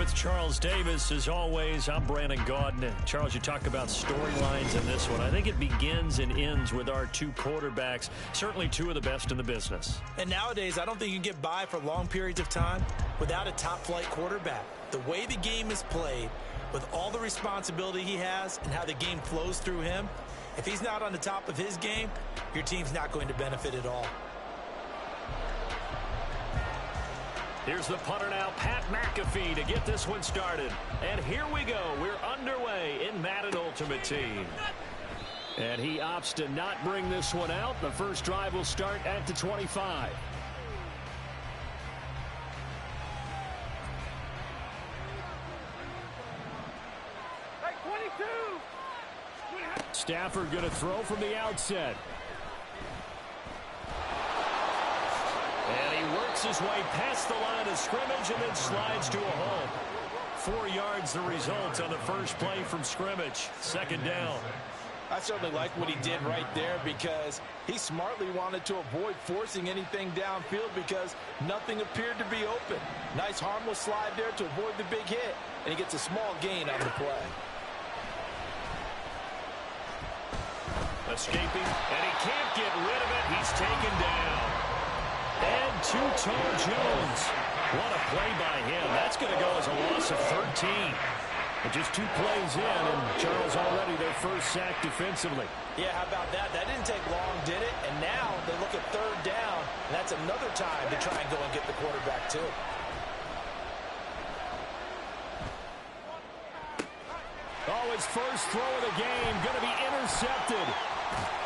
With Charles Davis, as always, I'm Brandon Gaudin. Charles, you talk about storylines in this one. I think it begins and ends with our two quarterbacks, certainly two of the best in the business. And nowadays, I don't think you can get by for long periods of time without a top-flight quarterback. The way the game is played, with all the responsibility he has and how the game flows through him, if he's not on the top of his game, your team's not going to benefit at all. Here's the punter now, Pat McAfee, to get this one started. And here we go. We're underway in Madden Ultimate Team. And he opts to not bring this one out. The first drive will start at the 25. Stafford going to throw from the outset. And he works his way past the line of scrimmage and then slides to a hole. 4 yards the result on the first play from scrimmage. Second down. I certainly like what he did right there because he smartly wanted to avoid forcing anything downfield because nothing appeared to be open. Nice harmless slide there to avoid the big hit, and he gets a small gain on the play. Escaping, and he can't get rid of it. He's taken down. And Two-Toe Jones. What a play by him. That's going to go as a loss of 13. But just 2 plays in, and Charles already their first sack defensively. Yeah, how about that? That didn't take long, did it? And now they look at third down, and that's another time to try and go and get the quarterback too. Oh, his first throw of the game going to be intercepted.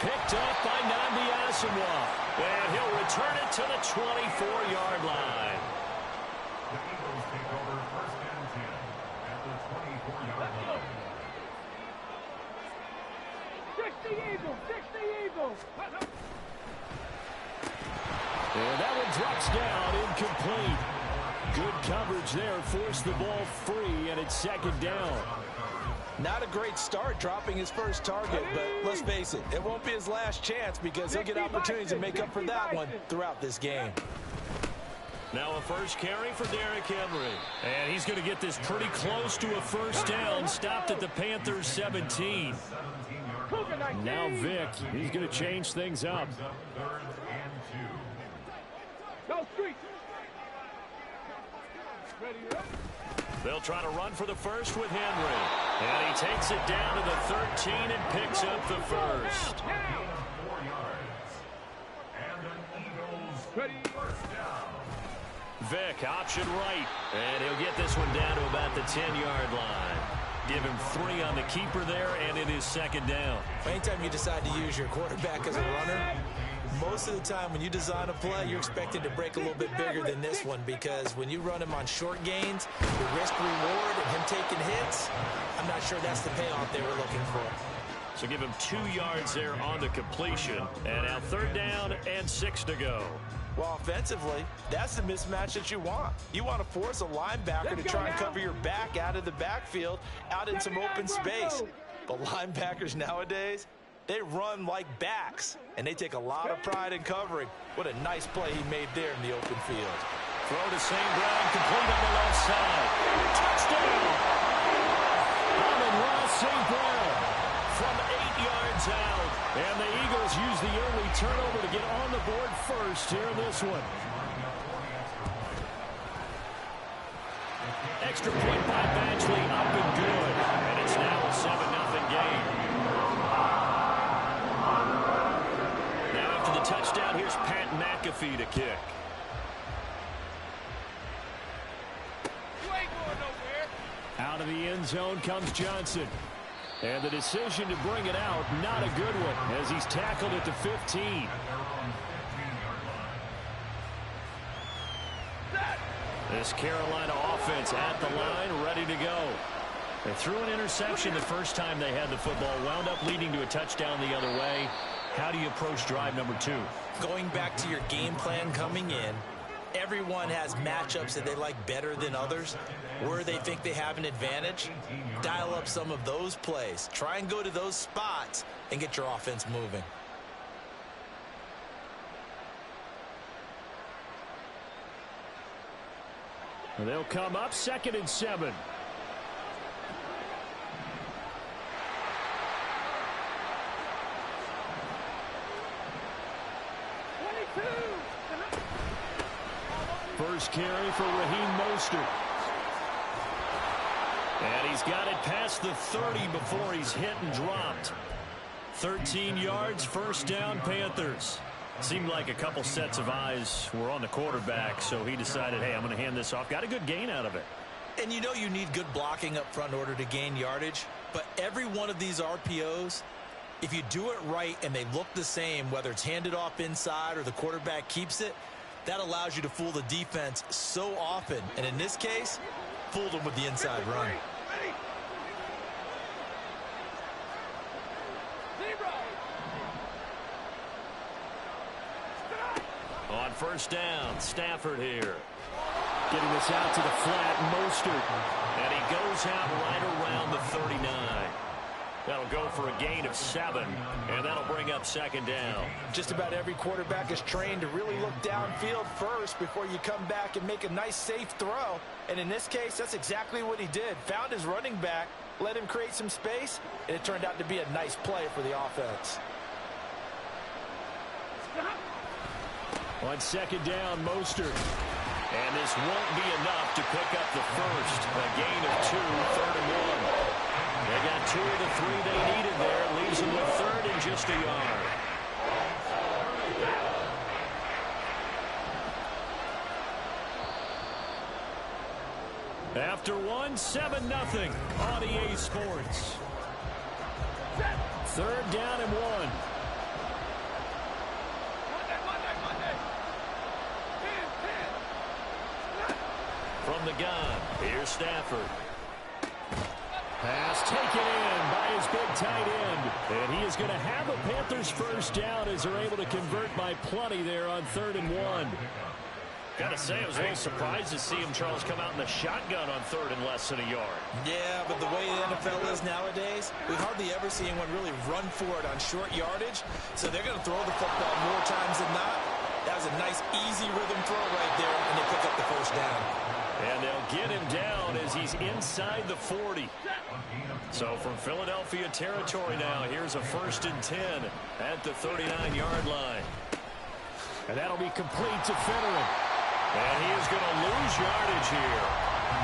Picked up by Nnamdi Asomugha. And he'll return it to the 24-yard line. The Eagles take over first and 10 at the 24-yard line. 60 Eagles! 60 Eagles! And that one drops down, incomplete. Good coverage there, forced the ball free, and it's second down. Not a great start dropping his first target, but let's face it, it won't be his last chance because he'll get opportunities to make up for that one throughout this game. Now a first carry for Derrick Henry. And he's going to get this pretty close to a first down, stopped at the Panthers' 17. Now Vick, he's going to change things up. Go street! They'll try to run for the first with Henry. And he takes it down to the 13 and picks up the first. 4 yards. And an Eagles first down. Vick, option right. And he'll get this one down to about the 10-yard line. Give him 3 on the keeper there, and it is second down. Anytime you decide to use your quarterback as a runner, most of the time when you design a play, you're expected to break a little bit bigger than this one because when you run him on short gains, the risk-reward and him taking hits, I'm not sure that's the payoff they were looking for. So give him 2 yards there on the completion. And now third down and 6 to go. Well, offensively, that's the mismatch that you want. You want to force a linebacker to try and cover your back out of the backfield, out in some open space. But linebackers nowadays, they run like backs, and they take a lot of pride in covering. What a nice play he made there in the open field. Throw to St. Brown, complete on the left side. Touchdown! Amon-Ra St. Brown from 8 yards out. And the Eagles use the early turnover to get on the board first here in this one. Extra point by Badgley, up and good. And it's now a 7-0 game. Now after the touchdown, here's Pat McAfee to kick. Out of the end zone comes Johnson. And the decision to bring it out, not a good one, as he's tackled at the 15. This Carolina offense at the line, ready to go. They threw an interception the first time they had the football, wound up leading to a touchdown the other way. How do you approach drive number 2? Going back to your game plan coming in, everyone has matchups that they like better than others. Where they think they have an advantage, dial up some of those plays. Try and go to those spots and get your offense moving. And they'll come up 2nd and 7. First carry for Raheem Mostert. And he's got it past the 30 before he's hit and dropped. 13 yards, first down, Panthers. Seemed like a couple sets of eyes were on the quarterback, so he decided, hey, I'm going to hand this off. Got a good gain out of it. And you know you need good blocking up front in order to gain yardage, but every one of these RPOs, if you do it right and they look the same, whether it's handed off inside or the quarterback keeps it, that allows you to fool the defense so often. And in this case, fooled them with the inside run. On first down, Stafford here. Getting this out to the flat, Mostert. And he goes out right around the 39. That'll go for a gain of 7, and that'll bring up 2nd down. Just about every quarterback is trained to really look downfield first before you come back and make a nice, safe throw. And in this case, that's exactly what he did. Found his running back, let him create some space, and it turned out to be a nice play for the offense. On 2nd down, Mostert. And this won't be enough to pick up the first. A gain of 2, 3rd and 1. They got 2 of the 3 they needed there. Leaves them with 3rd and just a yard. After 1, 7-0 on EA Sports. 3rd down and 1. From the gun, here's Stafford. Pass taken in by his big tight end. And he is going to have a Panthers first down as they're able to convert by plenty there on 3rd and 1. Got to say, I was a little surprised to see him, Charles, come out in the shotgun on 3rd and less than a yard. Yeah, but the way the NFL is nowadays, we hardly ever see anyone really run for it on short yardage. So they're going to throw the football more times than not. That was a nice, easy rhythm throw right there, and they pick up the first down. And they'll get him down as he's inside the 40. So from Philadelphia territory now, here's a 1st and 10 at the 39-yard line. And that'll be complete to Finneran. And he is going to lose yardage here.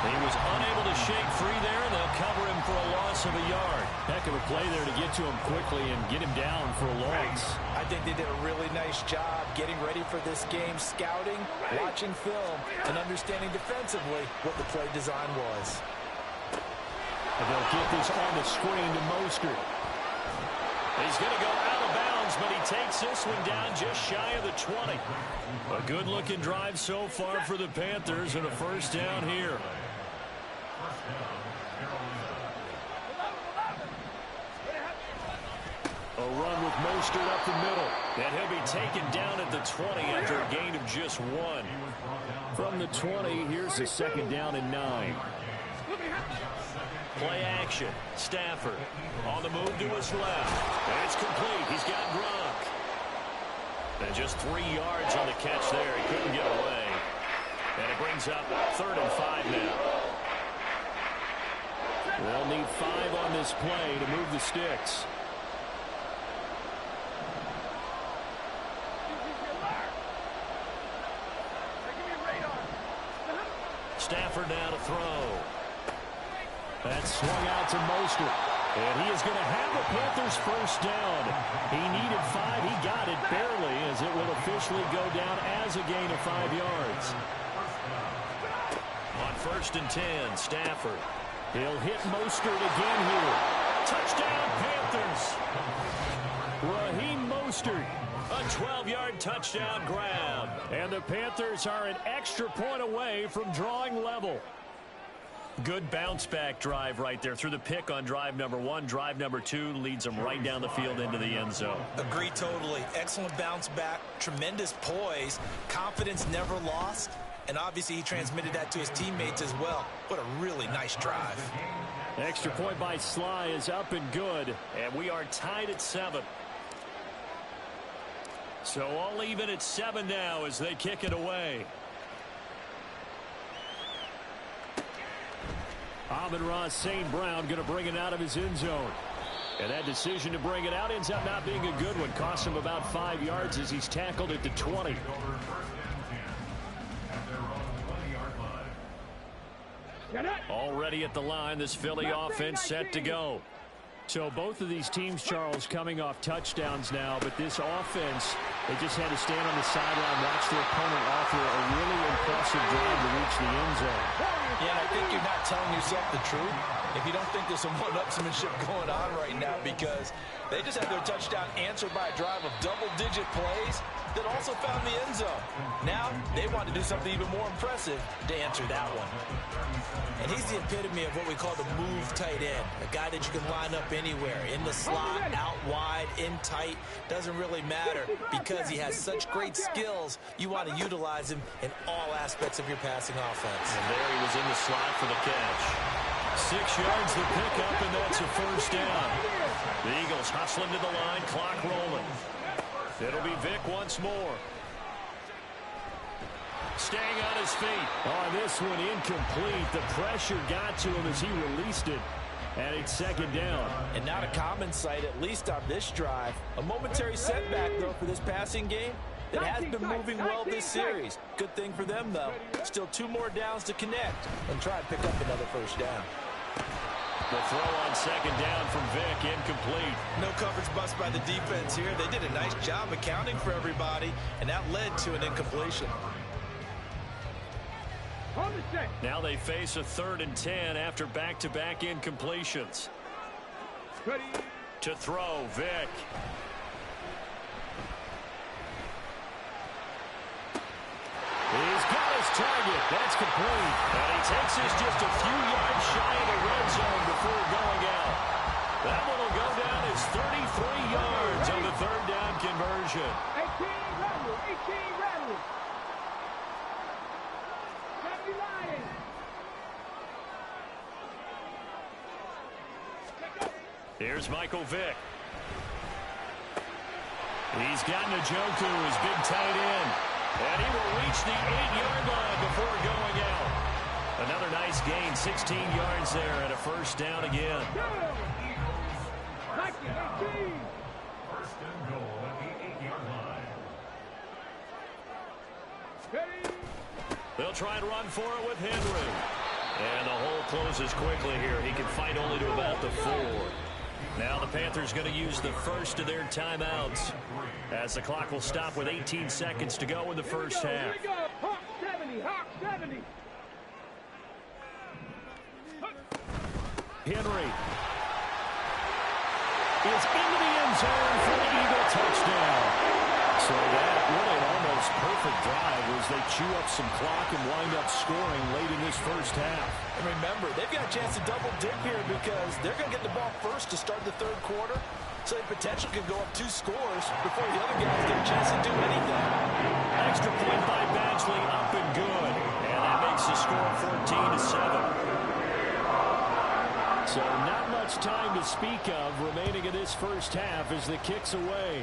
He was unable to shake free there, and they'll cover him for a loss of a yard. Heck of a play there to get to him quickly and get him down for a loss. I think they did a really nice job getting ready for this game, scouting, watching film, and understanding defensively what the play design was. And they'll get this on the screen to Mostert. He's going to go out of bounds, but he takes this one down just shy of the 20. A good-looking drive so far for the Panthers, and a first down here. A run with Mostert up the middle. And he'll be taken down at the 20 after a gain of just 1. From the 20, here's a 2nd down and 9. Play action. Stafford on the move to his left. And it's complete. He's got Gronk. And just 3 yards on the catch there. He couldn't get away. And it brings up 3rd and 5 now. They'll need 5 on this play to move the sticks. Stafford now to throw. That's swung out to Mostert. And he is going to have a Panthers first down. He needed 5. He got it barely, as it will officially go down as a gain of 5 yards. On 1st and 10, Stafford. He'll hit Mostert again here. Touchdown, Panthers. Raheem Mostert. A 12-yard touchdown grab. And the Panthers are an extra point away from drawing level. Good bounce-back drive right there. Through the pick on drive number 1. Drive number 2 leads them right down the field into the end zone. Agree totally. Excellent bounce back. Tremendous poise. Confidence never lost. And obviously he transmitted that to his teammates as well. What a really nice drive. Extra point by Sly is up and good. And we are tied at 7. So all even at 7 now as they kick it away. Amon-Ra St. Brown going to bring it out of his end zone. And that decision to bring it out ends up not being a good one. Costs him about 5 yards as he's tackled at the 20. Already at the line, this Philly offense set to go. So both of these teams, Charles, coming off touchdowns now, but this offense, they just had to stand on the sideline, watch their opponent offer a really impressive drive to reach the end zone. Yeah, and I think you're not telling yourself the truth if you don't think there's some one-upsmanship going on right now, because they just had their touchdown answered by a drive of double-digit plays that also found the end zone. Now they want to do something even more impressive to answer that one. And he's the epitome of what we call the move tight end, a guy that you can line up anywhere, in the slot, out wide, in tight, doesn't really matter, because he has such great skills. You want to utilize him in all aspects of your passing offense. And there he was in the slot for the catch. 6 yards the pickup, and that's a first down. The Eagles hustling to the line, clock rolling. It'll be Vick once more. Staying on his feet. On this one, incomplete. The pressure got to him as he released it. And it's second down. And not a common sight, at least on this drive. A momentary setback, though, for this passing game that has been moving well this series. Good thing for them, though. Still 2 more downs to connect and try and pick up another first down. The throw on second down from Vick, incomplete. No coverage bust by the defense here. They did a nice job accounting for everybody, and that led to an incompletion. Now they face a 3rd and 10 after back-to-back incompletions. To throw, Vick. He's got his target. That's complete. And he takes us just a few yards shy of the red zone before going out. That one will go down as 33 yards on the 3rd down conversion. 18 rattle, 18 rattle. 70 Lions. Here's Michael Vick. He's got Njoku, his big tight end. And he will reach the 8-yard line before going out. Another nice gain, 16 yards there, and a first down again. First and goal at the 8-yard line. They'll try and run for it with Henry. And the hole closes quickly here. He can fight only to about the 4. Now the Panthers going to use the first of their timeouts, as the clock will stop with 18 seconds to go in the first half. Hawk 70, Hawk 70. Henry is into the end zone for the Eagle touchdown. So that really an almost perfect drive as they chew up some clock and wind up scoring late in this first half. And remember, they've got a chance to double dip here because they're going to get the ball first to start the 3rd quarter. So they potentially could go up 2 scores before the other guys get a chance to do anything. Extra point by Badgley, up and good. And that makes the score 14-7. So not much time to speak of remaining in this first half as the kick's away.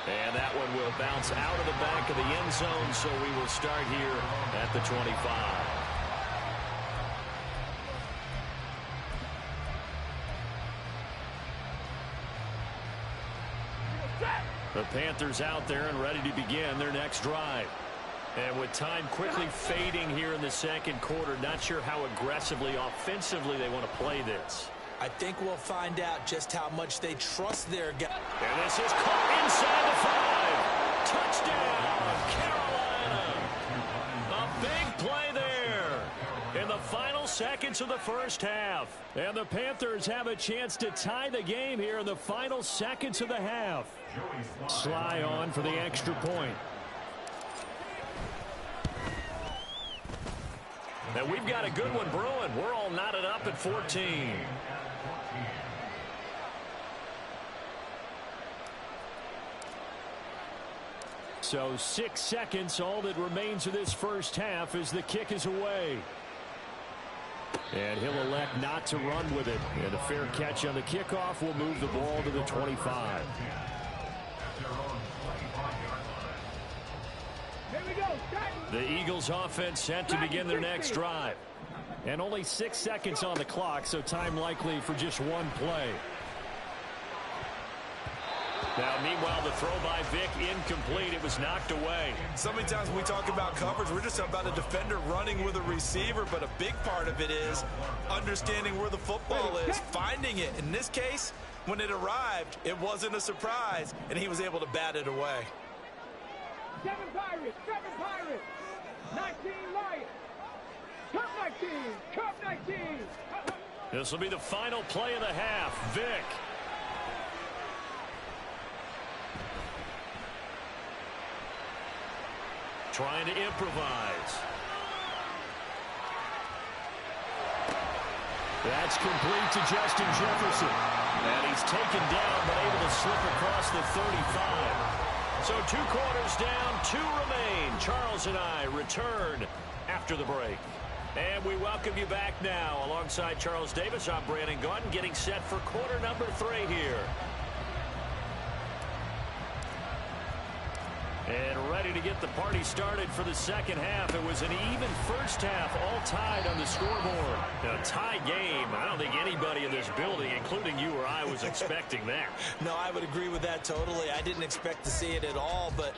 And that one will bounce out of the back of the end zone, so we will start here at the 25. The Panthers out there and ready to begin their next drive. And with time quickly fading here in the 2nd quarter, not sure how aggressively, offensively they want to play this. I think we'll find out just how much they trust their guy. And this is caught inside the 5. Touchdown, Carolina. A big play there in the final seconds of the first half. And the Panthers have a chance to tie the game here in the final seconds of the half. Sly on for the extra point. And we've got a good one brewing. We're all knotted up at 14. So 6 seconds, all that remains of this first half as the kick is away. And he'll elect not to run with it. And a fair catch on the kickoff will move the ball to the 25. The Eagles offense set to begin their next drive. And only 6 seconds on the clock, so time likely for just one play. Now, meanwhile, the throw by Vic incomplete. It was knocked away. So many times when we talk about coverage, we're just talking about a defender running with a receiver, but a big part of it is understanding where the football is, finding it. In this case, when it arrived, it wasn't a surprise, and he was able to bat it away. 7 Pirates, 19 Lions. Cup 19, Cup 19. This will be the final play of the half. Vic. Trying to improvise. That's complete to Justin Jefferson. And he's taken down, but able to slip across the 35. So 2 quarters down, 2 remain. Charles and I return after the break. And we welcome you back now. Alongside Charles Davis, I'm Brandon Gaudin, getting set for quarter number 3 here. And ready to get the party started for the second half. It was an even first half, all tied on the scoreboard. A tie game. I don't think anybody in this building, including you or I, was expecting that. No, I would agree with that totally. I didn't expect to see it at all, but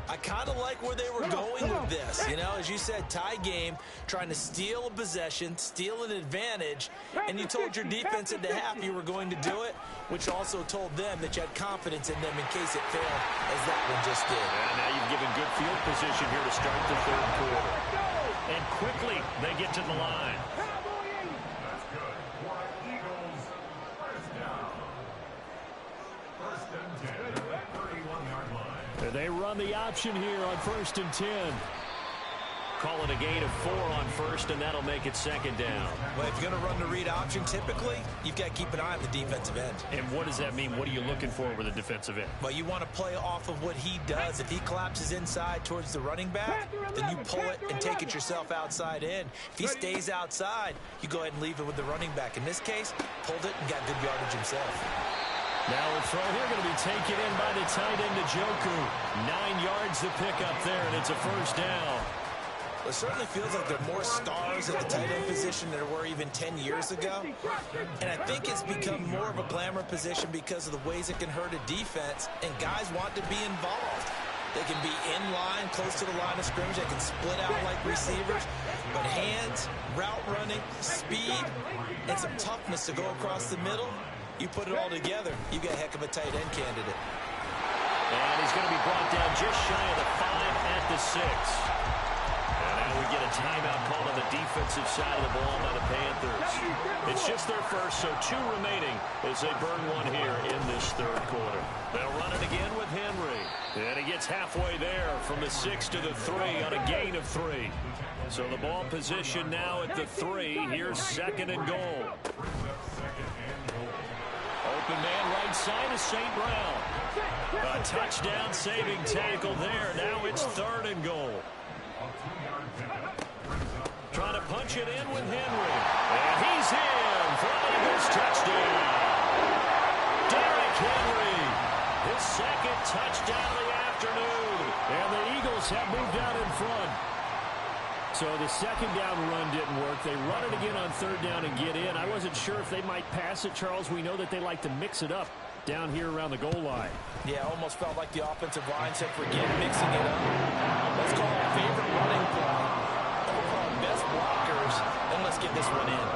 I kind of like where they were going with this. You know, as you said, tie game, trying to steal a possession, steal an advantage, and you told your defense at the half you were going to do it, which also told them that you had confidence in them in case it failed, as that one just did. And now you've given good field position here to start the third quarter. And quickly, they get to the line. That's good. For Eagles, first down. First and 10 at the 31-yard line. And they run the option here on 1st and 10. Call it a gain of 4 on first, and that'll make it second down. Well, if you're going to run the read option, typically, you've got to keep an eye on the defensive end. And what does that mean? What are you looking for with the defensive end? Well, you want to play off of what he does. If he collapses inside towards the running back, then you pull it and take it yourself outside in. If he stays outside, you go ahead and leave it with the running back. In this case, pulled it and got good yardage himself. Now a throw here going to be taken in by the tight end, Njoku. 9 yards to pick up there, and it's a first down. It certainly feels like there are more stars at the tight end position than there were even 10 years ago. And I think it's become more of a glamour position because of the ways it can hurt a defense, and guys want to be involved. They can be in line, close to the line of scrimmage. They can split out like receivers. But hands, route running, speed, and some toughness to go across the middle, you put it all together, you got a heck of a tight end candidate. And he's going to be brought down just shy of the 5 at the 6. We get a timeout called on the defensive side of the ball by the Panthers. It's just their first, so 2 remaining as they burn 1 here in this third quarter. They'll run it again with Henry. And he gets halfway there from the 6 to the 3 on a gain of 3. So the ball position now at the 3. Here's second and goal. Open man right side is St. Brown. A touchdown saving tackle there. Now it's 3rd and goal. Trying to punch it in with Henry. And he's in for an Eagles touchdown. Derrick Henry, his 2nd touchdown of the afternoon. And the Eagles have moved out in front. So the second down run didn't work. They run it again on 3rd down and get in. I wasn't sure if they might pass it, Charles. We know that they like to mix it up down here around the goal line. Yeah, almost felt like the offensive line said, forget mixing it up. Let's call it favorite running play. We'll call it best blockers, and let's get this one in.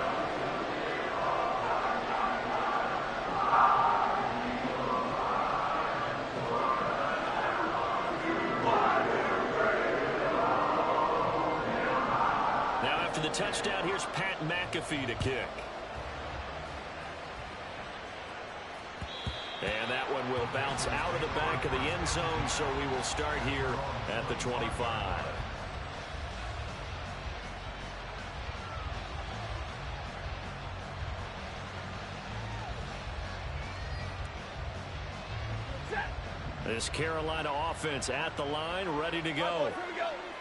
Now after the touchdown, here's Pat McAfee to kick. And that one will bounce out of the back of the end zone, so we will start here at the 25. This Carolina offense at the line, ready to go.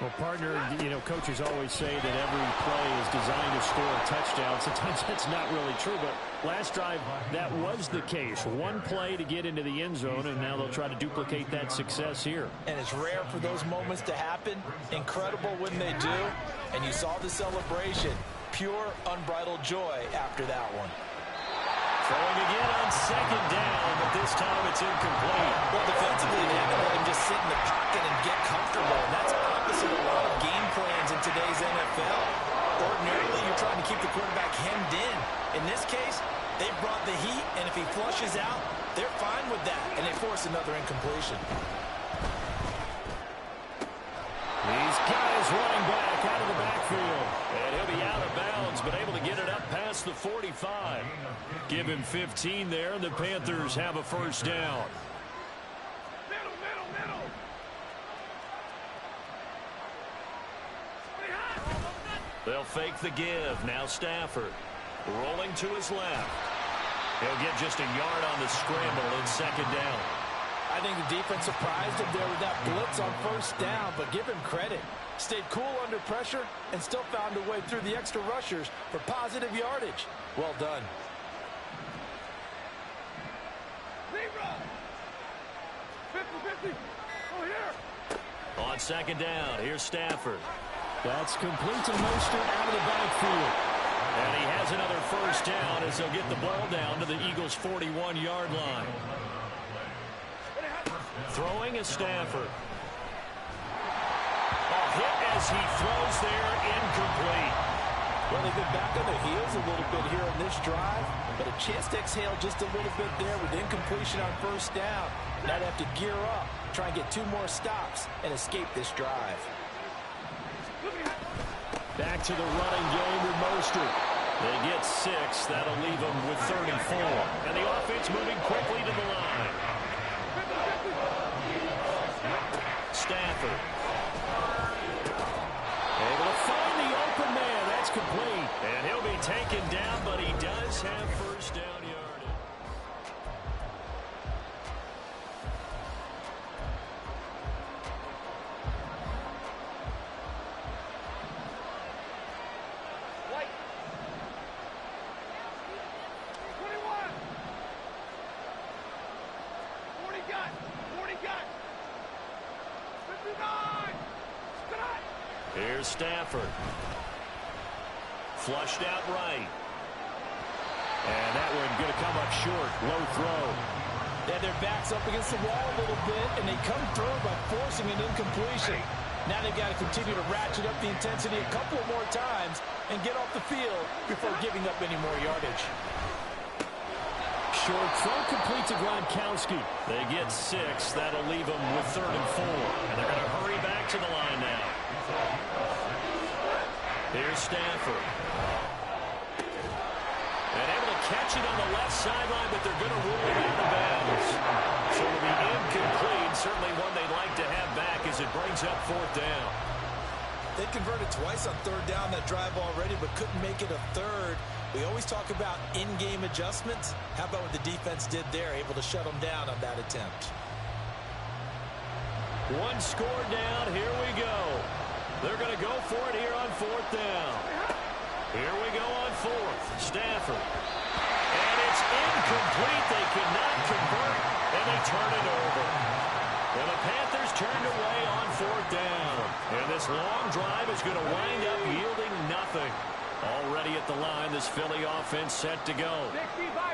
Well, partner, you know, coaches always say that every play is designed to score a touchdown. Sometimes that's not really true, but last drive, that was the case. One play to get into the end zone, and now they'll try to duplicate that success here. And it's rare for those moments to happen. Incredible when they do. And you saw the celebration. pure, unbridled joy after that one. Throwing again on second down, but this time it's incomplete. Well, defensively, they have to let him just sit in the pocket and get comfortable. And that's opposite a lot of game plans in today's NFL. Ordinarily, you're trying to keep the quarterback hemmed in. In this case, they brought the heat, and if he flushes out, they're fine with that, and they force another incompletion. He's got his running back out of the backfield. And he'll be out of bounds, but able to get it up past the 45. Give him 15 there, and the Panthers have a first down. Middle. They'll fake the give. Now Stafford rolling to his left. He'll get just a yard on the scramble in second down. I think the defense surprised him there with that blitz on first down, but give him credit. Stayed cool under pressure and still found a way through the extra rushers for positive yardage. Well done. Zero. 50-50. Oh, here. On second down, here's Stafford. That's complete to Mostert out of the backfield. And he has another first down as they'll get the ball down to the Eagles' 41-yard line. Throwing is Stafford. A hit as he throws there, incomplete. Well, they've been back on their heels a little bit here on this drive, but a chance to exhale just a little bit there with incompletion on first down. Now they have to gear up, try and get 2 more stops, and escape this drive. Back to the running game with Mostert. They get 6. That'll leave them with 34. And the offense moving quickly to the line. Stafford. Able to find the open man. That's complete. And he'll be taken down, but he does have first down yardage. White. 21. 40 got. 40 got. 59. Cut. Here's Stafford. Flushed out right. And that one going to come up short. Low throw. They have their backs up against the wall a little bit, and they come through by forcing an incompletion. Now they've got to continue to ratchet up the intensity a couple of more times and get off the field before giving up any more yardage. Short throw complete to Gronkowski. They get 6. That'll leave them with 3rd and 4. And they're going to hurry back to the line now. Here's Stafford. And able to catch it on the left sideline, but they're going to rule it out of bounds. So it'll be incomplete. Certainly one they'd like to have back as it brings up 4th down. They converted twice on 3rd down that drive already, but couldn't make it a 3rd. We always talk about in-game adjustments. How about what the defense did there, able to shut them down on that attempt? 1 score down. Here we go. They're going to go for it here on 4th down. Here we go on 4th. Stafford. And it's incomplete. They cannot convert, and they turn it over. And the Panthers turned away on 4th down. And this long drive is going to wind up yielding nothing. Already at the line, this Philly offense set to go.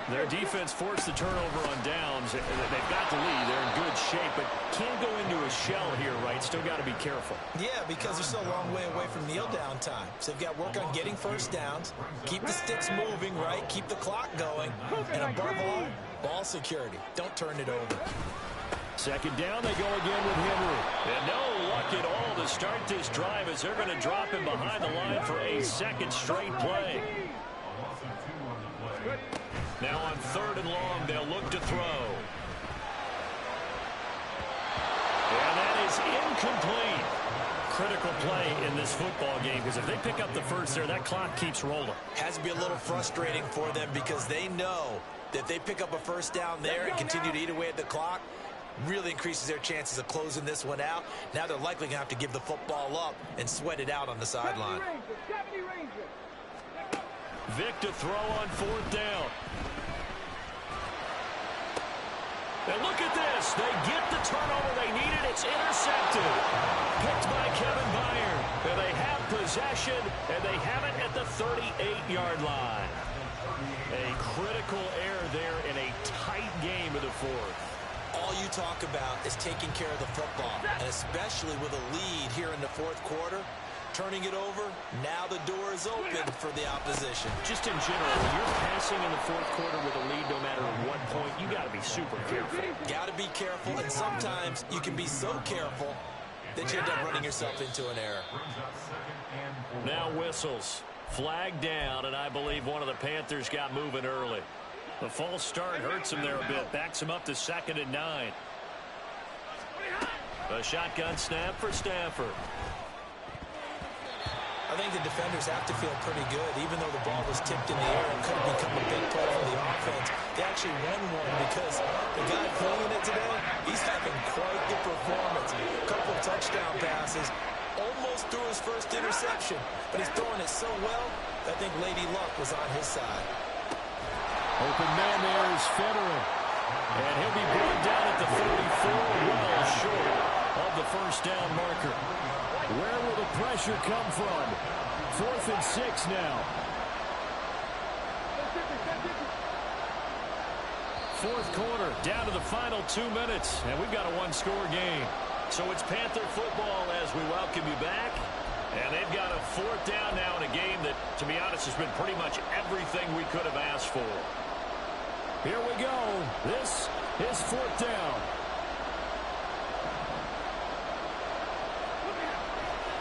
Their defense forced the turnover on downs. They've got the lead. They're in good shape, but can't go into a shell here, right? Still got to be careful. Yeah, because they're still a long way away from kneel down time. So they've got to work on getting first downs, keep the sticks moving, right? Keep the clock going. And above all, ball security. Don't turn it over. Second down, they go again with Henry. And no luck at all to start this drive as they're going to drop him behind the line for a 2nd straight play. Now on 3rd and long, they'll look to throw. And that is incomplete. Critical play in this football game because if they pick up the first there, that clock keeps rolling. Has to be a little frustrating for them because they know that if they pick up a first down there and continue to eat away at the clock, really increases their chances of closing this one out. Now they're likely going to have to give the football up and sweat it out on the sideline. Vic to throw on 4th down. They'll And look at this. They get the turnover they needed. It's intercepted. Picked by Kevin Byard. And they have possession, and they have it at the 38-yard line. A critical error there in a tight game of the fourth. All you talk about is taking care of the football, and especially with a lead here in the fourth quarter. Turning it over, now the door is open for the opposition. Just in general, when you're passing in the fourth quarter with a lead, no matter at what point, you got to be super careful. Got to be careful, and sometimes you can be so careful that you end up running yourself into an error. Now whistles. Flag down, and I believe one of the Panthers got moving early. The false start hurts him there a bit. Backs him up to 2nd and 9. A shotgun snap for Stafford. I think the defenders have to feel pretty good. Even though the ball was tipped in the air and could have become a big play for the offense, they actually won one because the guy playing it today, he's having quite the performance. A couple of touchdown passes, almost threw his first interception, but he's throwing it so well, I think Lady Luck was on his side. Open man there is Federer. And he'll be brought down at the 34, well short of the first down marker. Where will the pressure come from? 4th and 6 now. 4th quarter, down to the final 2 minutes, and we've got a one-score game. So it's Panther football as we welcome you back. And they've got a 4th down now in a game that, to be honest, has been pretty much everything we could have asked for. Here we go. This is 4th down.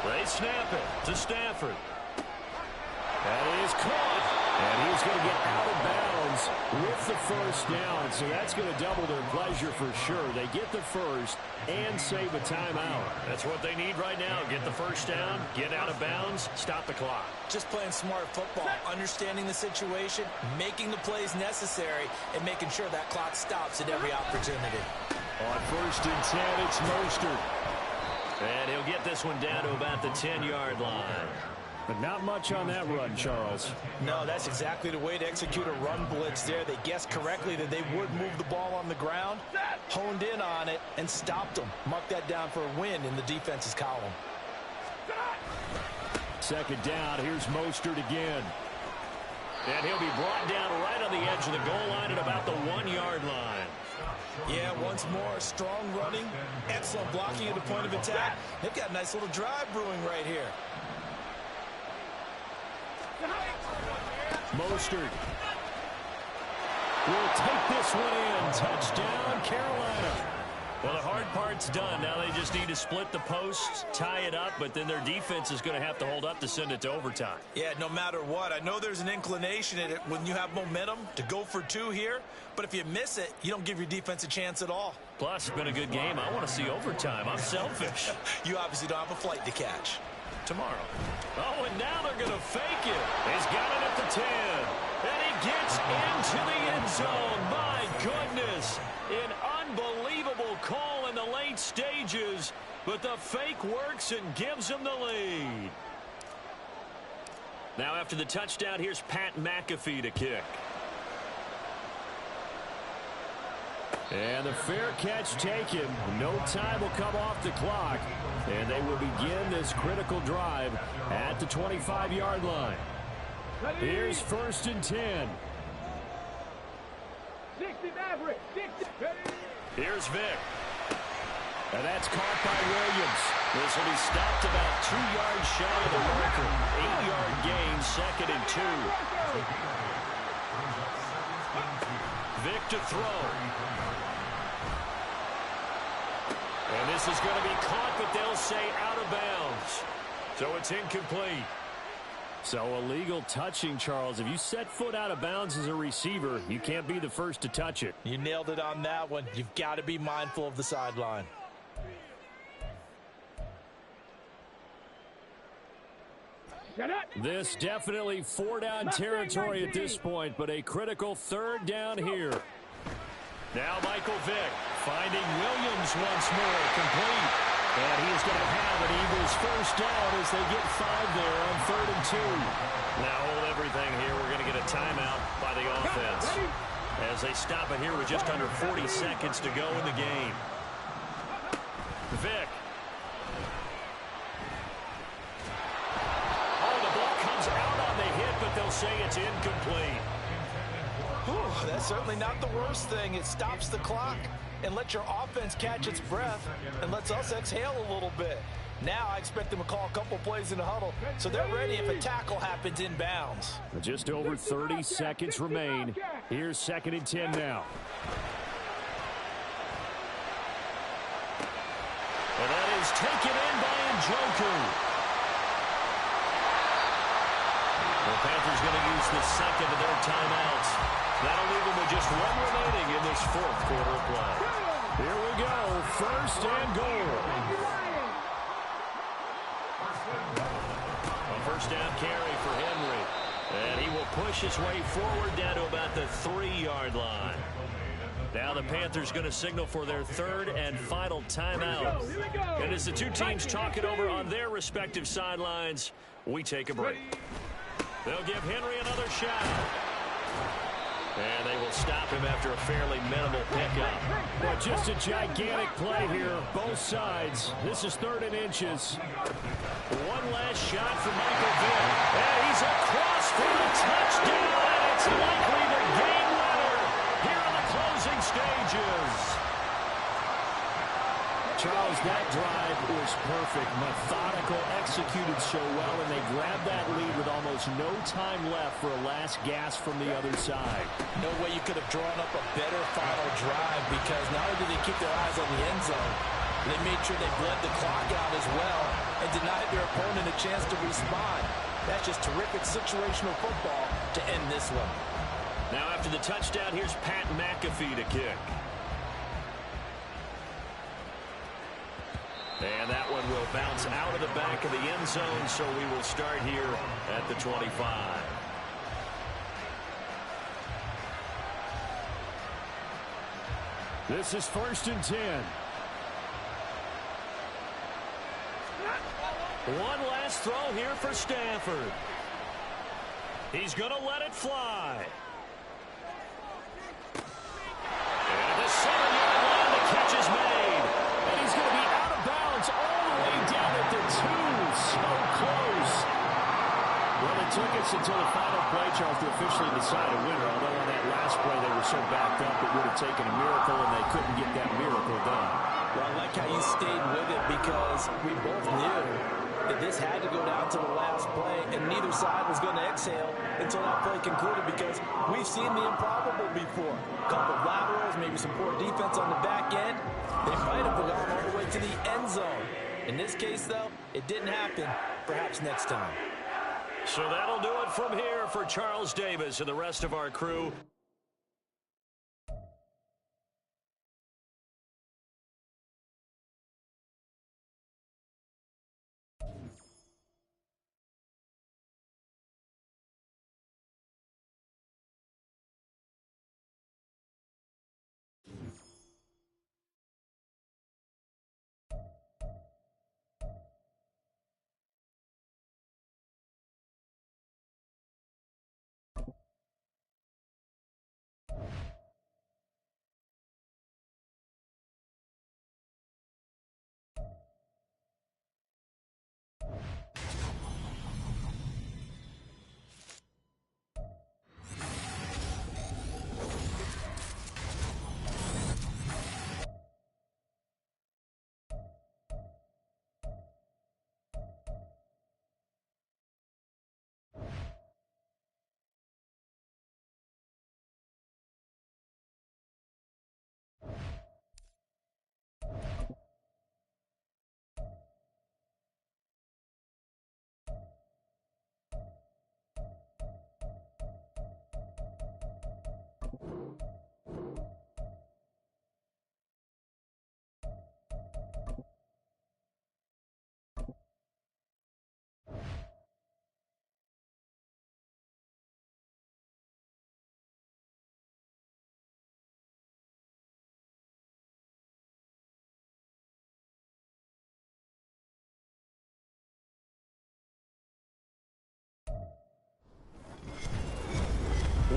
They snap it to Stafford. That is caught. And he's going to get out of bounds with the first down. So that's going to double their pleasure for sure. They get the first and save a timeout. That's what they need right now. Get the first down, get out of bounds, stop the clock. Just playing smart football, understanding the situation, making the plays necessary, and making sure that clock stops at every opportunity. On 1st and 10, it's Mostert. And he'll get this one down to about the 10-yard line. But not much on that run, Charles. No, that's exactly the way to execute a run blitz there. They guessed correctly that they would move the ball on the ground, honed in on it, and stopped them. Mark that down for a win in the defense's column. 2nd down, here's Mostert again. And he'll be brought down right on the edge of the goal line at about the 1-yard line. Yeah, once more, strong running, excellent blocking at the point of attack. They've got a nice little drive brewing right here. Mostert will take this one in. Touchdown, Carolina. Well, the hard part's done. Now they just need to split the posts, tie it up, but then their defense is going to have to hold up to send it to overtime. Yeah, no matter what. I know there's an inclination in it when you have momentum to go for 2 here, but if you miss it, you don't give your defense a chance at all. Plus, it's been a good game. I want to see overtime. I'm selfish. You obviously don't have a flight to catch. Tomorrow. Oh, and now they're going to fake it. He's got it at the 10. And he gets into the end zone. My goodness. An unbelievable call in the late stages. But the fake works and gives him the lead. Now after the touchdown, here's Pat McAfee to kick. And the fair catch taken. No time will come off the clock. And they will begin this critical drive at the 25-yard line. Here's 1st and 10. 60 Maverick. 60. Here's Vick. And that's caught by Williams. This will be stopped about 2 yards shy of the marker. 8-yard gain, 2nd and 2. Vick to throw. And this is going to be caught, but they'll say out of bounds. So it's incomplete. So illegal touching, Charles. If you set foot out of bounds as a receiver, you can't be the first to touch it. You nailed it on that one. You've got to be mindful of the sideline. This definitely 4-down territory at this point, but a critical 3rd down here. Now Michael Vick finding Williams once more, complete. And he is going to have an Eagles first down as they get 5 there on 3rd and 2. Now hold everything here. We're going to get a timeout by the offense. as they stop it here with just under 40 seconds to go in the game. Vick. Oh, the ball comes out on the hit, but they'll say it's incomplete. Whew, that's certainly not the worst thing. It stops the clock and lets your offense catch its breath and lets us exhale a little bit. Now I expect them to call a couple plays in the huddle, so they're ready if a tackle happens inbounds. Just over 30 seconds remain. Here's 2nd and 10 now. And that is taken in by Njoku. The Panthers going to use the second of their timeouts. That'll leave them with just one remaining in this 4th quarter of play. Here we go, 1st and goal. A 1st down carry for Henry. And he will push his way forward down to about the 3-yard line. Now the Panthers going to signal for their 3rd and final timeout. And as the two teams talk it over on their respective sidelines, we take a break. They'll give Henry another shot. And they will stop him after a fairly minimal pickup. But just a gigantic play here, both sides. This is 3rd and inches. One last shot for Michael Vick. And he's across for the touchdown. And it's likely the game winner here in the closing stages. Charles, that drive was perfect. Methodical, executed so well, and they grabbed that lead with almost no time left for a last gasp from the other side. No way you could have drawn up a better final drive, because not only did they keep their eyes on the end zone, they made sure they bled the clock out as well and denied their opponent a chance to respond. That's just terrific situational football to end this one. Now after the touchdown, here's Pat McAfee to kick. And that one will bounce out of the back of the end zone, so we will start here at the 25. This is 1st and 10. One last throw here for Stanford. He's going to let it fly. And the 7-yard line, the catch is made. And he's going to be out of bounds all the way down at the 2. So close. Well, it took us until the final play, Charles, to officially decide a winner. Although on that last play they were so backed up it would have taken a miracle, and they couldn't get that miracle done. Well, I like how you stayed with it, because we both knew that this had to go down to the last play, and neither side was going to exhale until that play concluded, because we've seen the improbable before. A couple of laterals, maybe some poor defense on the back end. They might have gone all the way to the end zone. In this case, though, it didn't happen. Perhaps next time. So that'll do it from here for Charles Davis and the rest of our crew.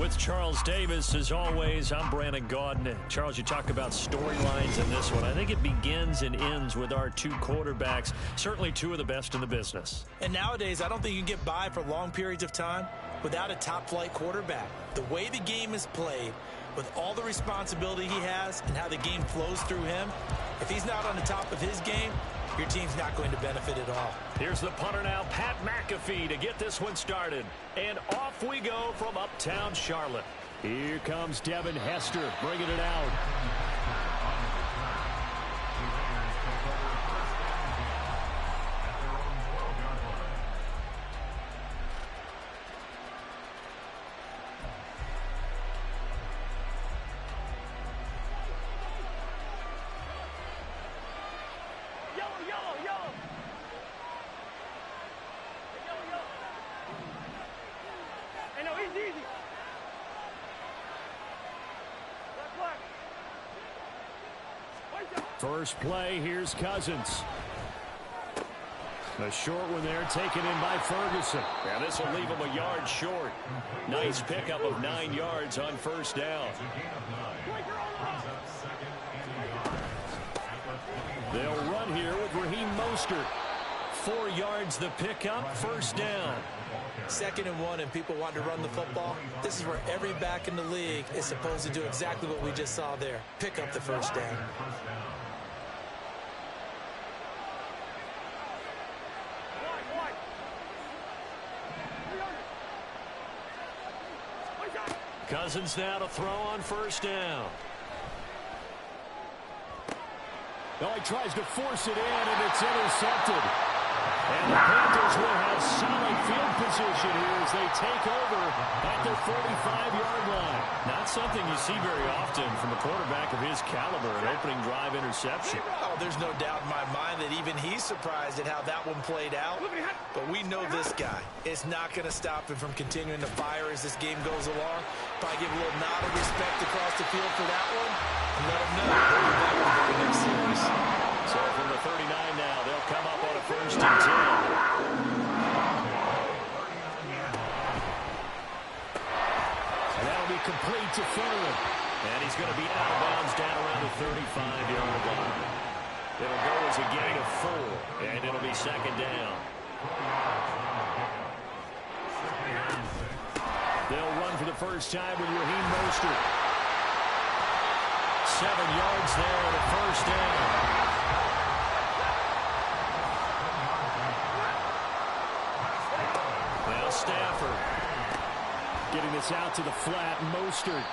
With Charles Davis, as always, I'm Brandon Gaudin. Charles, you talk about storylines in this one. I think it begins and ends with our two quarterbacks, certainly two of the best in the business. And nowadays, I don't think you can get by for long periods of time without a top-flight quarterback. The way the game is played, with all the responsibility he has and how the game flows through him, if he's not on the top of his game, your team's not going to benefit at all. Here's the punter now, Pat McAfee, to get this one started. And off we go from uptown Charlotte. Here comes Devin Hester bringing it out. First play, here's Cousins. A short one there, taken in by Ferguson. And this will leave him a yard short. Nice pickup of 9 yards on first down. They'll run here with Raheem Mostert. 4 yards the pickup, first down. 2nd and 1 and people want to run the football. This is where every back in the league is supposed to do exactly what we just saw there. Pick up the first down. Cousins now to throw on first down. Oh, he tries to force it in, and it's intercepted. And the Panthers will have solid field position here as they take over at their 45-yard line. Not something you see very often from a quarterback of his caliber, an opening drive interception. Oh, there's no doubt in my mind that even he's surprised at how that one played out. But we know this guy. It's not going to stop him from continuing to fire as this game goes along. Probably give a little nod of respect across the field for that one. And let him know they'll be back for the next series. So from the 39 now, they'll come up on a 1st and 10. And that'll be complete to Fuller. And he's going to be out of bounds down around the 35-yard line. It'll go as a gain of 4, and it'll be 2nd down. They'll run for the first time with Raheem Mostert. 7 yards there on the first down. Stafford getting this out to the flat. Mostert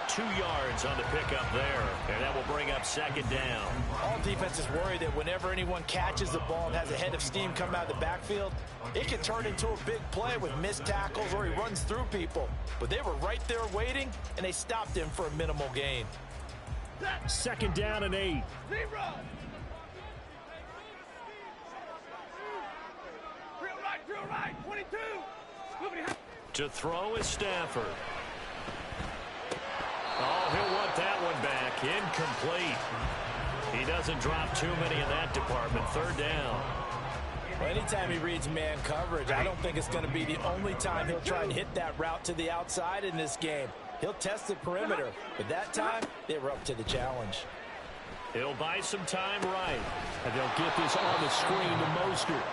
2 yards on the pickup there, and that will bring up 2nd down. All defenses worry that whenever anyone catches the ball and has a head of steam come out of the backfield, it can turn into a big play with missed tackles or he runs through people. But they were right there waiting, and they stopped him for a minimal gain. 2nd down and 8. Drill right, 22. To throw is Stafford. Oh, he'll want that one back. Incomplete. He doesn't drop too many in that department. 3rd down. Well, anytime he reads man coverage, I don't think it's going to be the only time he'll try and hit that route to the outside in this game. He'll test the perimeter, but that time they were up to the challenge. He'll buy some time right, and they'll get this on the screen to Mostert.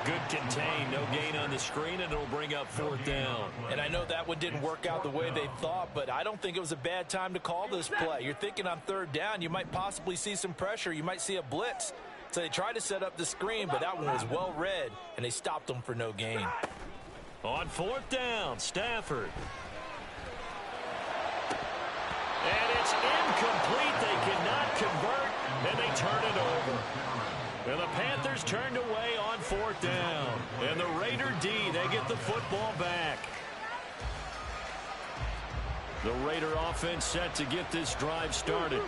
Good contain, no gain on the screen, and it'll bring up 4th down. And I know that one didn't work out the way they thought, but I don't think it was a bad time to call this play. You're thinking on 3rd down, you might possibly see some pressure. You might see a blitz. So they tried to set up the screen, but that one was well read, and they stopped them for no gain. On 4th down, Stafford. And it's incomplete. They cannot convert, and they turn it over. And the Panthers turned away on 4th down. And the Raider D, they get the football back. The Raider offense set to get this drive started.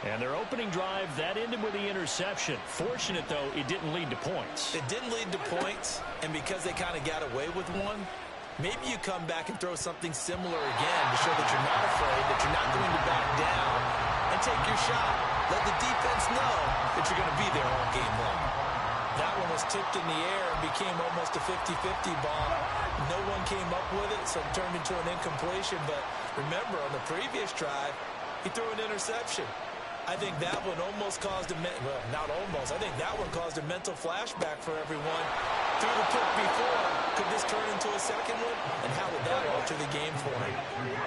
And their opening drive, that ended with the interception. Fortunate, though, it didn't lead to points. It didn't lead to points, and because they kind of got away with one, maybe you come back and throw something similar again to show that you're not afraid, that you're not going to back down, and take your shot. Let the defense know that you're going to be there all game long. That one was tipped in the air and became almost a 50-50 ball. No one came up with it, so it turned into an incompletion. But remember, on the previous drive, he threw an interception. I think that one almost caused well, not almost. I think that one caused a mental flashback for everyone. Threw the pick before. Could this turn into a second one? And how would that alter the game for him?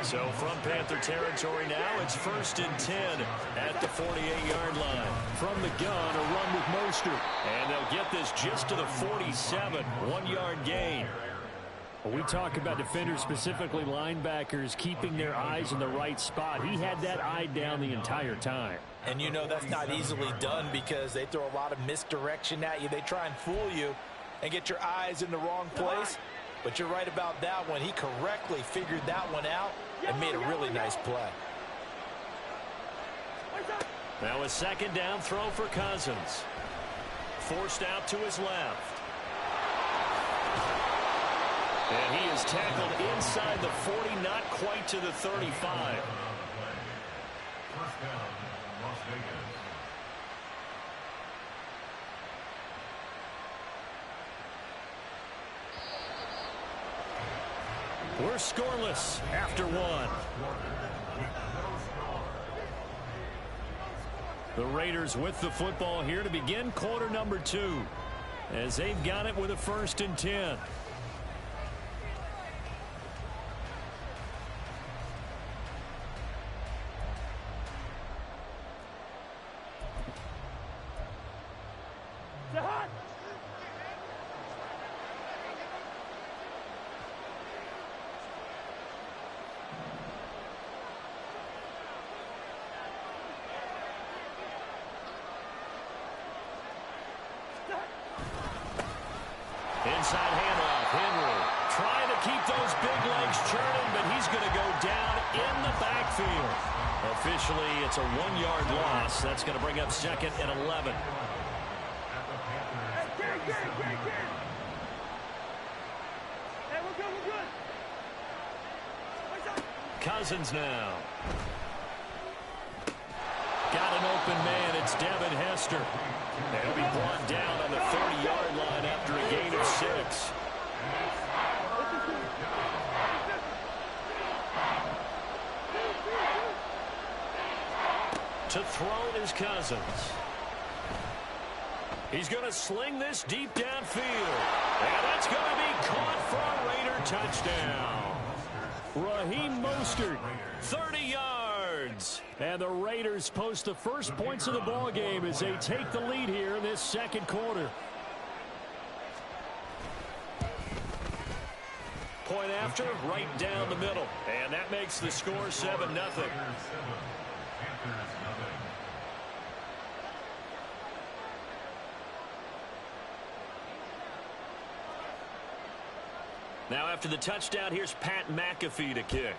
So from Panther territory now, it's 1st and 10 at the 48-yard line. From the gun, a run with Mostert. And they'll get this just to the 47, 1-yard gain. Well, we talk about defenders, specifically linebackers, keeping their eyes in the right spot. He had that eye down the entire time. And you know that's not easily done because they throw a lot of misdirection at you. They try and fool you and get your eyes in the wrong place. But you're right about that one. He correctly figured that one out and made a really nice play. Now a 2nd down throw for Cousins. Forced out to his left. And he is tackled inside the 40, not quite to the 35. 1st down, Las Vegas. We're scoreless after 1. The Raiders with the football here to begin quarter number 2, as they've got it with a 1st and 10. Inside handoff, Henry trying to keep those big legs churning, but he's going to go down in the backfield. Officially, it's a 1-yard loss. That's going to bring up 2nd and 11. Cousins now. Got an open man. It's Devin Hester. He'll be brought down on the 30-yard line after a gain of 6. To throw is Cousins. He's going to sling this deep downfield. And that's going to be caught for a Raider touchdown. Raheem Mostert, 30 yards. And the Raiders post the first points of the ball game as they take the lead here in this 2nd quarter. Point after, right down the middle. And that makes the score 7-0. Now after the touchdown, here's Pat McAfee to kick.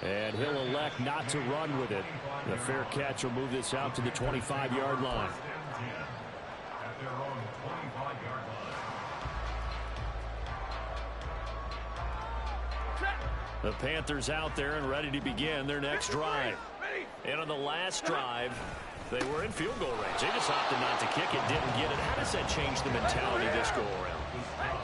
And he'll elect not to run with it. The fair catch will move this out to the 25-yard line. At their own 25-yard line. The Panthers out there and ready to begin their next drive. And on the last drive, they were in field goal range. They just opted not to kick it, didn't get it. How does that change the mentality this go around?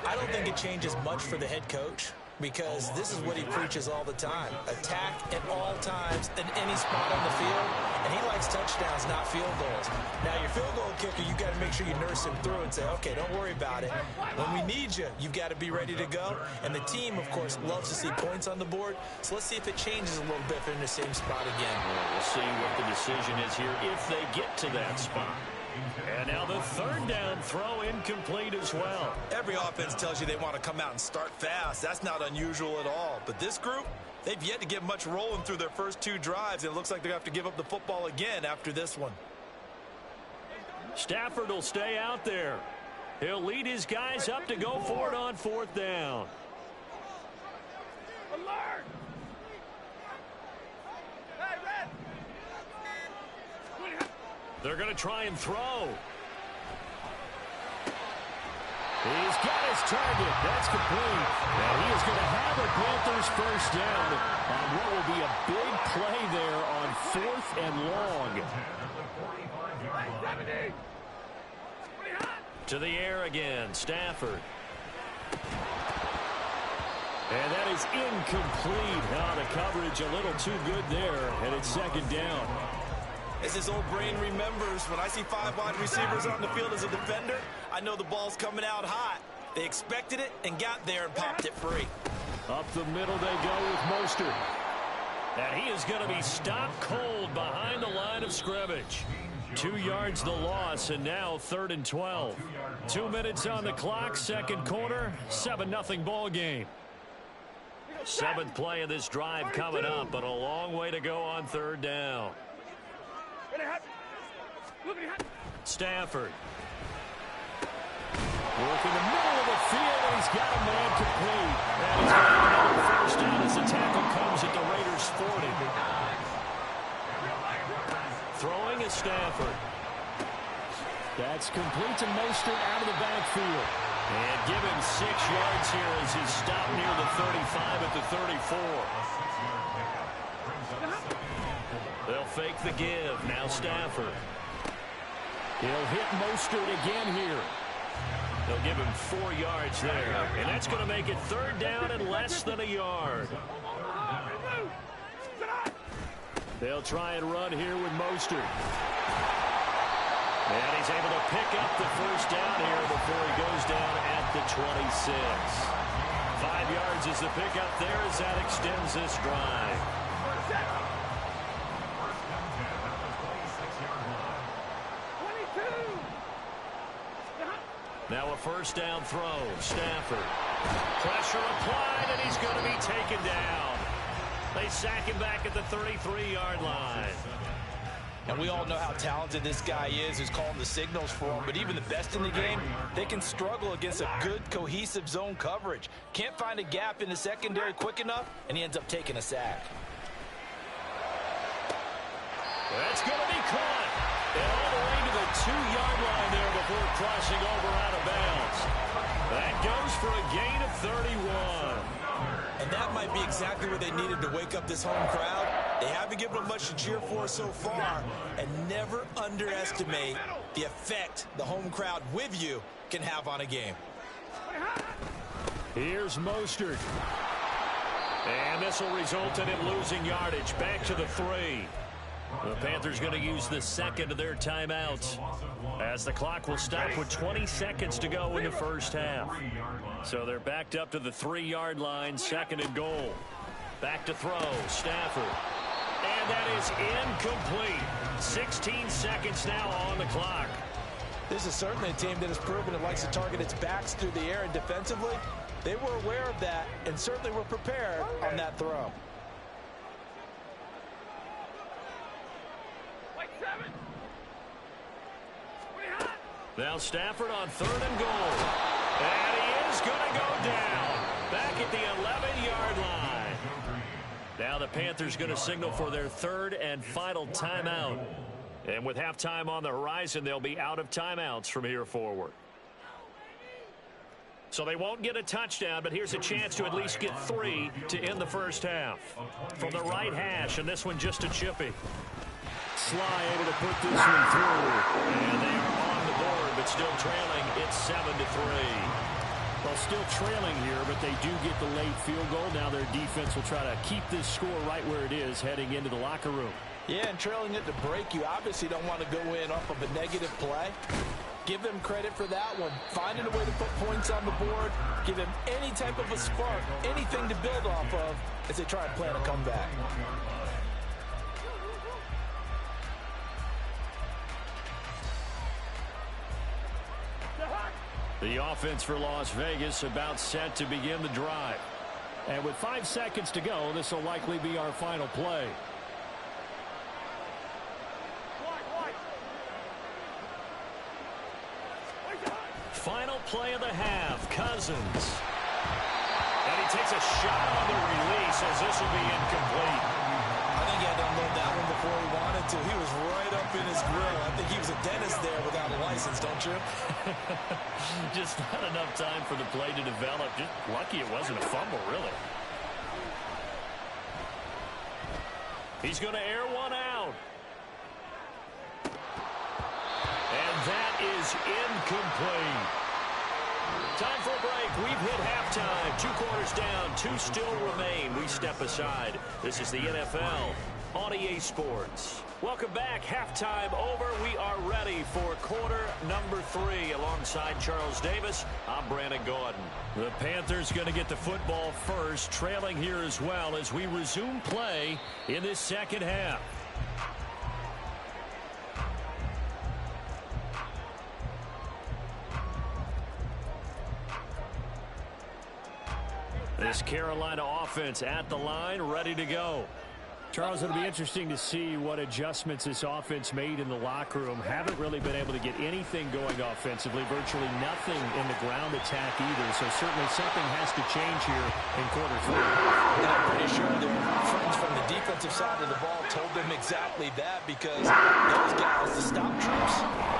I don't think it changes much for the head coach, because this is what he preaches all the time. Attack at all times in any spot on the field, and he likes touchdowns, not field goals. Now, your field goal kicker, you got to make sure you nurse him through and say, okay, don't worry about it. When we need you, you've got to be ready to go. And the team, of course, loves to see points on the board, so let's see if it changes a little bit if they're in the same spot again. Well, we'll see what the decision is here if they get to that spot. And now the 3rd down throw incomplete as well. Every offense tells you they want to come out and start fast. That's not unusual at all. But this group, they've yet to get much rolling through their first 2 drives, and it looks like they're going to have to give up the football again after this one. Stafford will stay out there. He'll lead his guys up to go for it on 4th down. Alert! Hey, Red! They're going to try and throw. He's got his target. That's complete. And he is going to have a Panthers first down on what will be a big play there on 4th and long. To the air again, Stafford. And that is incomplete. Now the coverage a little too good there, and it's 2nd down. As his old brain remembers, when I see 5 wide receivers on the field as a defender, I know the ball's coming out hot. They expected it and got there and popped it free. Up the middle they go with Mostert. And he is going to be stopped cold behind the line of scrimmage. 2 yards the loss, and now 3rd and 12. 2 minutes on the clock, 2nd quarter, 7-0 ball game. 7th play of this drive coming up, but a long way to go on 3rd down. Stafford. Working the middle of the field, and he's got a man complete. And he's got another first down as the tackle comes at the Raiders' 40. Throwing is Stafford. That's complete to Mostert out of the backfield. And give him 6 yards here as he's stopped near the 35 at the 34. They'll fake the give. Now Stafford. He'll hit Mostert again here. They'll give him 4 yards there. And that's going to make it 3rd down and less than a yard. They'll try and run here with Mostert. And he's able to pick up the first down here before he goes down at the 26. 5 yards is the pickup there as that extends this drive. Now a first down throw. Stafford. Pressure applied, and he's going to be taken down. They sack him back at the 33-yard line. And we all know how talented this guy is who's calling the signals for him. But even the best in the game, they can struggle against a good, cohesive zone coverage. Can't find a gap in the secondary quick enough, and he ends up taking a sack. That's going to be caught. And all the way to the 2-yard line there before crossing over out of bounds. That goes for a gain of 31. And that might be exactly what they needed to wake up this home crowd. They haven't given them much to cheer for so far. And never underestimate the effect the home crowd with you can have on a game. Here's Mostert. And this will result in him losing yardage. Back to the 3. The Panthers going to use the second of their timeouts as the clock will stop with 20 seconds to go in the first half. So they're backed up to the 3-yard line, 2nd and goal. Back to throw, Stafford. And that is incomplete. 16 seconds now on the clock. This is certainly a team that has proven it likes to target its backs through the air, and defensively, they were aware of that and certainly were prepared on that throw. Now Stafford on 3rd and goal. And he is going to go down. Back at the 11-yard line. Now the Panthers going to signal for their 3rd and final timeout. And with halftime on the horizon, they'll be out of timeouts from here forward. So they won't get a touchdown, but here's a chance to at least get 3 to end the first half. From the right hash, and this one just a chippy. Sly able to put this one through. And they are on the board, but still trailing. It's 7-3. Well, still trailing here, but they do get the late field goal. Now their defense will try to keep this score right where it is heading into the locker room. Yeah, and trailing it to break, you obviously don't want to go in off of a negative play. Give them credit for that one. Finding a way to put points on the board. Give them any type of a spark, anything to build off of as they try and plan a comeback. The offense for Las Vegas about set to begin the drive. And with 5 seconds to go, this will likely be our final play. Final play of the half, Cousins. And he takes a shot on the release as this will be incomplete. I think he had to unload that one before he wanted to. He was right up in his grill. I think he was a dentist there without a license, don't you? Just not enough time for the play to develop. Just lucky it wasn't a fumble, really. He's going to air one out. And that is incomplete. Time for a break. We've hit halftime. 2 quarters down. 2 still remain. We step aside. This is the NFL on EA Sports. Welcome back. Halftime over. We are ready for quarter number 3. Alongside Charles Davis, I'm Brandon Gordon. The Panthers going to get the football first, trailing here as well as we resume play in this second half. This Carolina offense at the line, ready to go. Charles, it'll be interesting to see what adjustments this offense made in the locker room. Haven't really been able to get anything going offensively, virtually nothing in the ground attack either. So certainly something has to change here in quarter 3. And I'm pretty sure their friends from the defensive side of the ball told them exactly that, because those guys, the stop troops,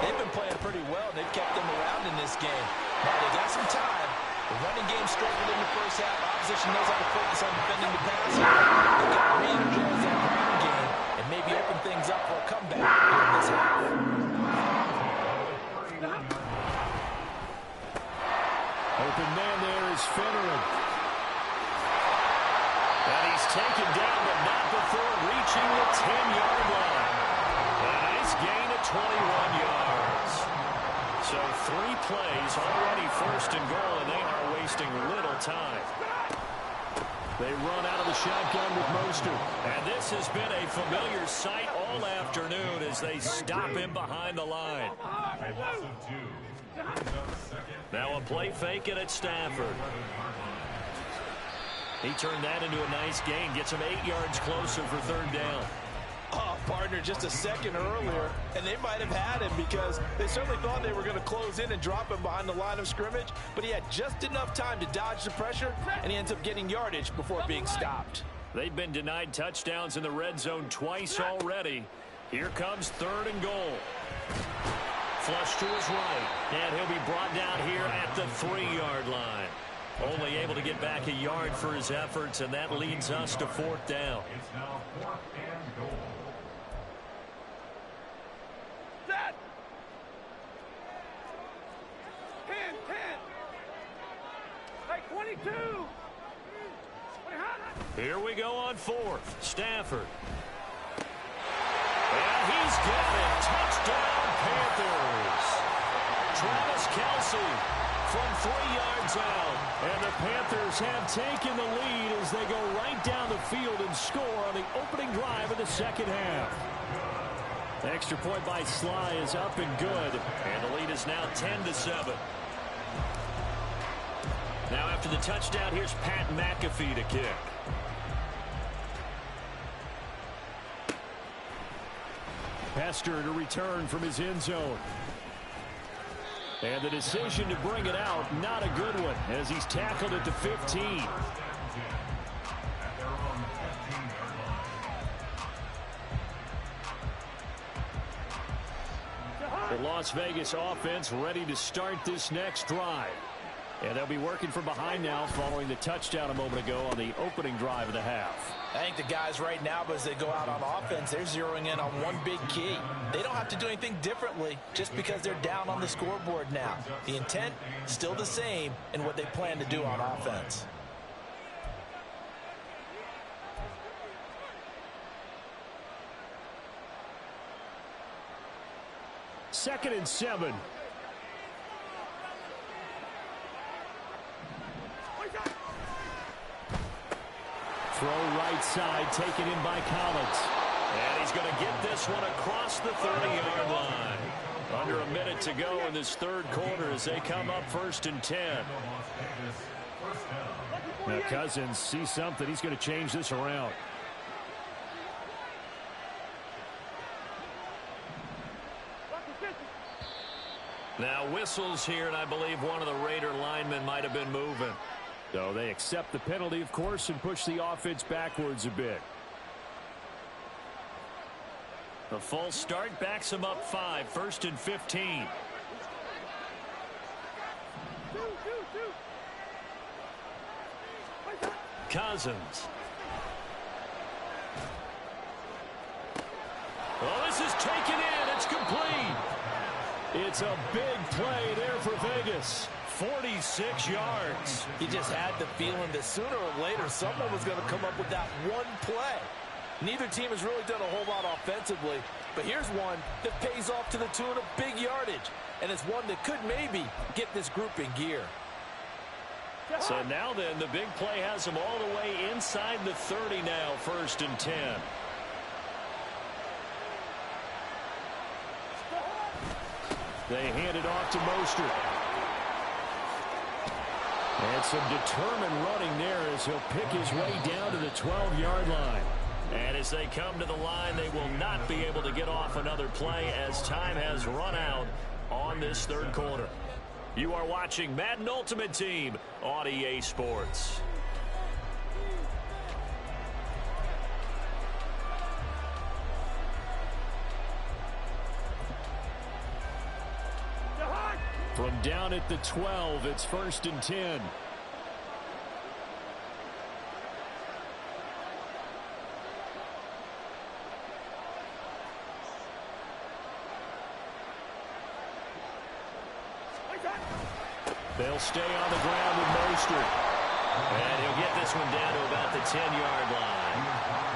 they've been playing pretty well. They've kept them around in this game. Now they got some time. The running game struggled in the first half. Opposition knows how to focus on defending the pass. They've got to re-energize that ground game and maybe open things up for a comeback here in this half. Open man there is Finneran. And he's taken down, but not before reaching the 10-yard line. A nice gain of 21 yards. So 3 plays, already first and goal, and they are wasting little time. They run out of the shotgun with Mostert. And this has been a familiar sight all afternoon as they stop him behind the line. Now a play fake it at Stafford. He turned that into a nice gain, gets him 8 yards closer for 3rd down. Oh, partner, just a second earlier, and they might have had him because they certainly thought they were going to close in and drop him behind the line of scrimmage, but he had just enough time to dodge the pressure, and he ends up getting yardage before being stopped. They've been denied touchdowns in the red zone twice already. Here comes 3rd and goal. Flush to his right, and he'll be brought down here at the 3-yard line. Only able to get back a yard for his efforts, and that leads us to 4th down. It's now 4th and goal. Set. 10. Hey, 22. Here we go on 4th. Stafford. And he's got it. Touchdown, Panthers. Travis Kelce from 3 yards out. And the Panthers have taken the lead as they go right down the field and score on the opening drive of the second half. The extra point by Sly is up and good. And the lead is now 10-7. Now after the touchdown, here's Pat McAfee to kick. Hester to return from his end zone. And the decision to bring it out, not a good one, as he's tackled at the 15. The Las Vegas offense ready to start this next drive. And they'll be working from behind now following the touchdown a moment ago on the opening drive of the half. I think the guys right now, as they go out on offense, they're zeroing in on one big key. They don't have to do anything differently just because they're down on the scoreboard now. The intent, still the same in what they plan to do on offense. Second and 7. Throw right side, taken in by Collins. And he's going to get this one across the 30-yard line. Under a minute to go in this 3rd quarter as they come up 1st and 10. Now Cousins sees something. He's going to change this around. Now whistles here, and I believe one of the Raider linemen might have been moving. So they accept the penalty, of course, and push the offense backwards a bit. The false start backs him up 5, 1st and 15. Cousins. Oh, this is taken in. It's complete. It's a big play there for Vegas. 46 yards. He just had the feeling that sooner or later someone was going to come up with that one play. Neither team has really done a whole lot offensively, but here's one that pays off to the tune of big yardage, and it's one that could maybe get this group in gear. So now then, the big play has them all the way inside the 30 now, 1st and 10. They hand it off to Mostert. And some determined running there as he'll pick his way down to the 12-yard line. And as they come to the line, they will not be able to get off another play as time has run out on this 3rd quarter. You are watching Madden Ultimate Team on EA Sports. From down at the 12, it's 1st and 10. They'll stay on the ground with Mostert. And he'll get this one down to about the 10-yard line.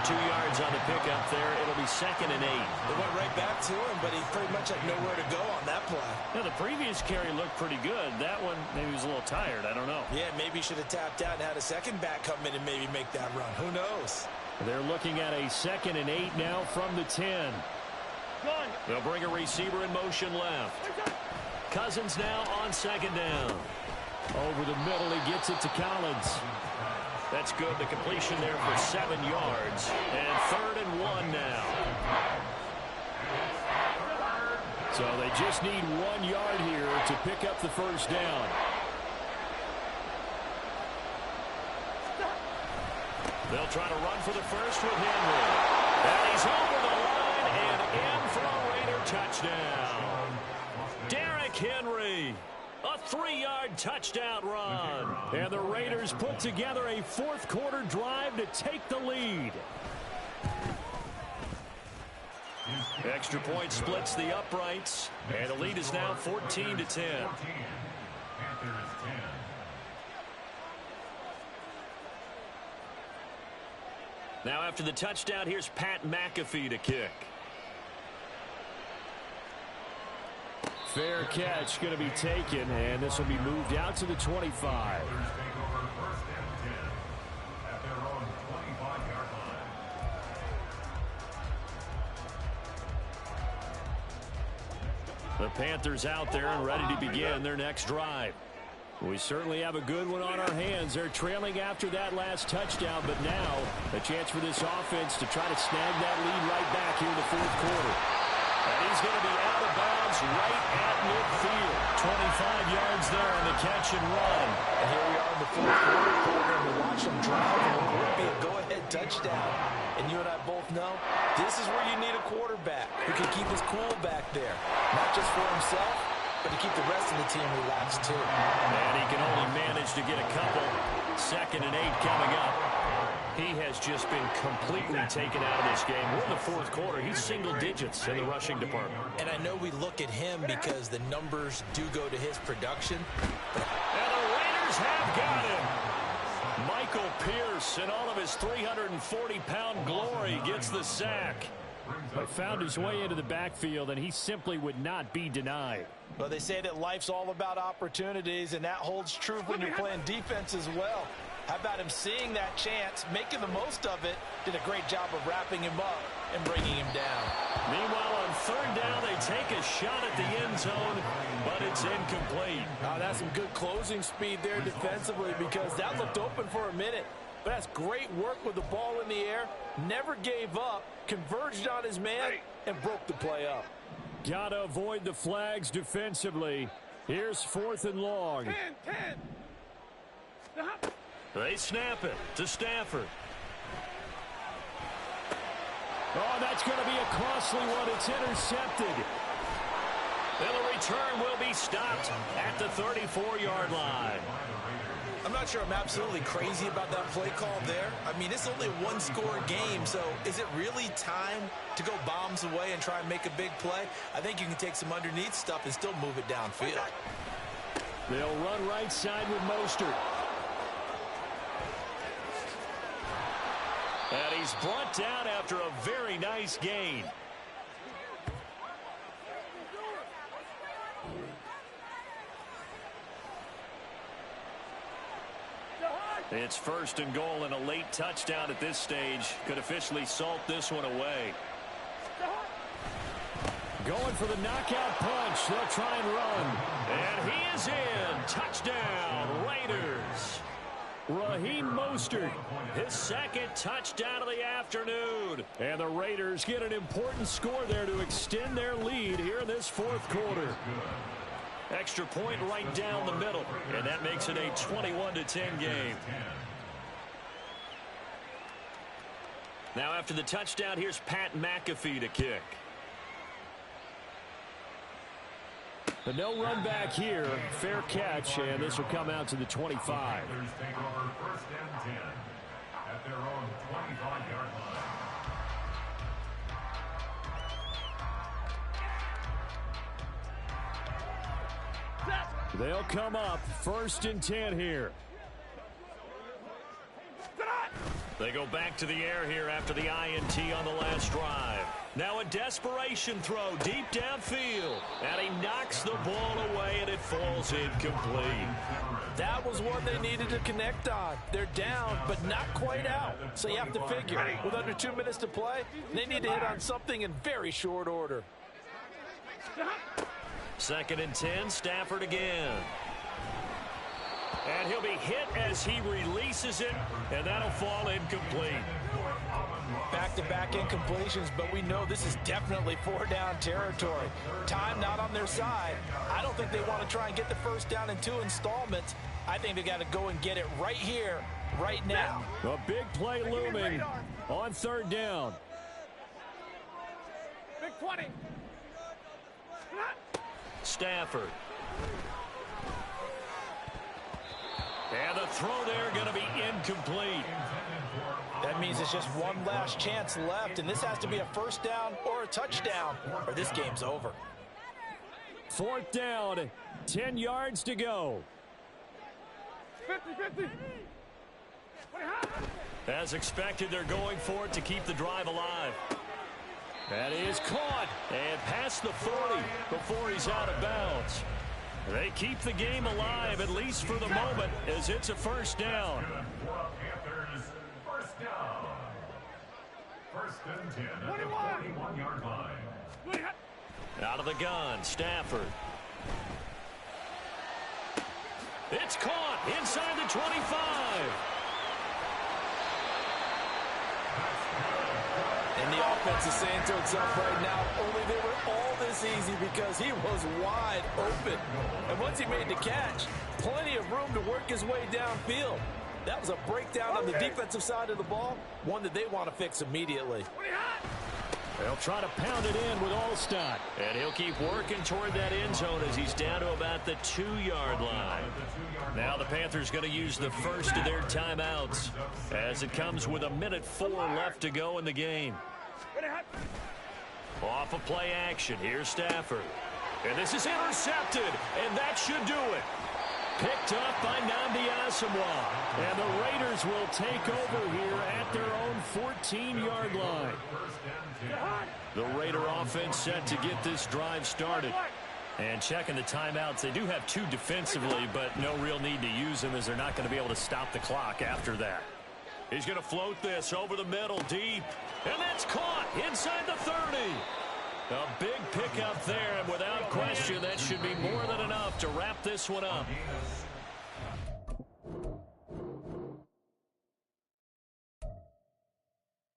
2 yards on the pickup there. It'll be 2nd and 8. They went right back to him, but he pretty much had nowhere to go on that play. Yeah, the previous carry looked pretty good. That one, maybe he was a little tired. I don't know. Yeah, maybe he should have tapped out and had a second back come in and maybe make that run. Who knows? They're looking at a 2nd and 8 now from the 10. They'll bring a receiver in motion left. Cousins now on 2nd down. Over the middle, he gets it to Collins. That's good. The completion there for 7 yards. And 3rd and 1 now. So they just need 1 yard here to pick up the 1st down. They'll try to run for the first with Henry. And he's over the line and in for a Raider touchdown. Derrick Henry. A 3-yard touchdown run. And the Raiders put together a 4th quarter drive to take the lead. Extra point splits the uprights. And the lead is now 14-10. Now after the touchdown, here's Pat McAfee to kick. Fair catch going to be taken, and this will be moved out to the 25. The Panthers out there and ready to begin their next drive. We certainly have a good one on our hands. They're trailing after that last touchdown, but now a chance for this offense to try to snag that lead right back here in the 4th quarter. And he's going to be out of bounds right at midfield. 25 yards there on the catch and run. And here we are in the 4th quarter, program to watch them drive, and it would be a go-ahead touchdown. And you and I both know this is where you need a quarterback who can keep his cool back there. Not just for himself, but to keep the rest of the team relaxed too. And he can only manage to get a couple. 2nd and 8 coming up. He has just been completely taken out of this game. We're in the 4th quarter. He's single digits in the rushing department. And I know we look at him because the numbers do go to his production. And the Raiders have got him. Michael Pierce, in all of his 340-pound glory, gets the sack. But found his way into the backfield, and he simply would not be denied. Well, they say that life's all about opportunities, and that holds true when you're playing defense as well. How about him seeing that chance, making the most of it, did a great job of wrapping him up and bringing him down. Meanwhile, on 3rd down, they take a shot at the end zone, but it's incomplete. That's some good closing speed there defensively because that looked open for a minute. But that's great work with the ball in the air. Never gave up, converged on his man, and broke the play up. Got to avoid the flags defensively. Here's 4th and long. 10. They snap it to Stafford. Oh, that's going to be a costly one. It's intercepted. And the return will be stopped at the 34-yard line. I'm not sure I'm absolutely crazy about that play call there. I mean, it's only a one-score game, so is it really time to go bombs away and try and make a big play? I think you can take some underneath stuff and still move it downfield. They'll run right side with Mostert. And he's brought down after a very nice gain. It's 1st and goal, and a late touchdown at this stage could officially salt this one away. Going for the knockout punch. They'll try and run. And he is in. Touchdown, Raiders. Raheem Mostert, his 2nd touchdown of the afternoon. And the Raiders get an important score there to extend their lead here in this 4th quarter. Extra point right down the middle, and that makes it a 21-10 game. Now after the touchdown, here's Pat McAfee to kick. But no run back here. Fair catch, and this will come out to the 25. Take over 1st and 10 at their own 25-yard line. They'll come up 1st and 10 here. They go back to the air here after the INT on the last drive. Now a desperation throw deep downfield. And he knocks the ball away, and it falls incomplete. That was what they needed to connect on. They're down, but not quite out. So you have to figure, with under 2 minutes to play, they need to hit on something in very short order. 2nd and 10, Stafford again. And he'll be hit as he releases it, and that'll fall incomplete. Back-to-back incompletions, but we know this is definitely 4-down territory. Time not on their side. I don't think they want to try and get the 1st down in 2 installments. I think they got to go and get it right here, right now. A big play looming on 3rd down. Big 20. Stafford. And the throw there going to be incomplete. That means it's just one last chance left, and this has to be a 1st down or a touchdown, or this game's over. 4th down, 10 yards to go. 50-50. As expected, they're going for it to keep the drive alive. That is caught and past the 40 before he's out of bounds. They keep the game alive, at least for the moment, as it's a 1st down. Panthers, 1st down. 1st and 10 at the 41-yard line. Out of the gun, Stafford. It's caught inside the 25. And the offense is saying to itself right now, only they were all this easy because he was wide open. And once he made the catch, plenty of room to work his way downfield. That was a breakdown on the defensive side of the ball, one that they want to fix immediately. They'll try to pound it in with Allstott. And he'll keep working toward that end zone as he's down to about the 2-yard line. Now the Panthers going to use the first of their timeouts as it comes with 1:04 left to go in the game. Off of play action, here's Stafford. And this is intercepted, and that should do it. Picked up by Nnamdi Asomugha. And the Raiders will take over here at their own 14-yard line. The Raider offense set to get this drive started. And checking the timeouts, they do have 2 defensively, but no real need to use them as they're not going to be able to stop the clock after that. He's going to float this over the middle deep. And that's caught inside the 30. A big pickup there, and without question, that should be more than enough to wrap this one up.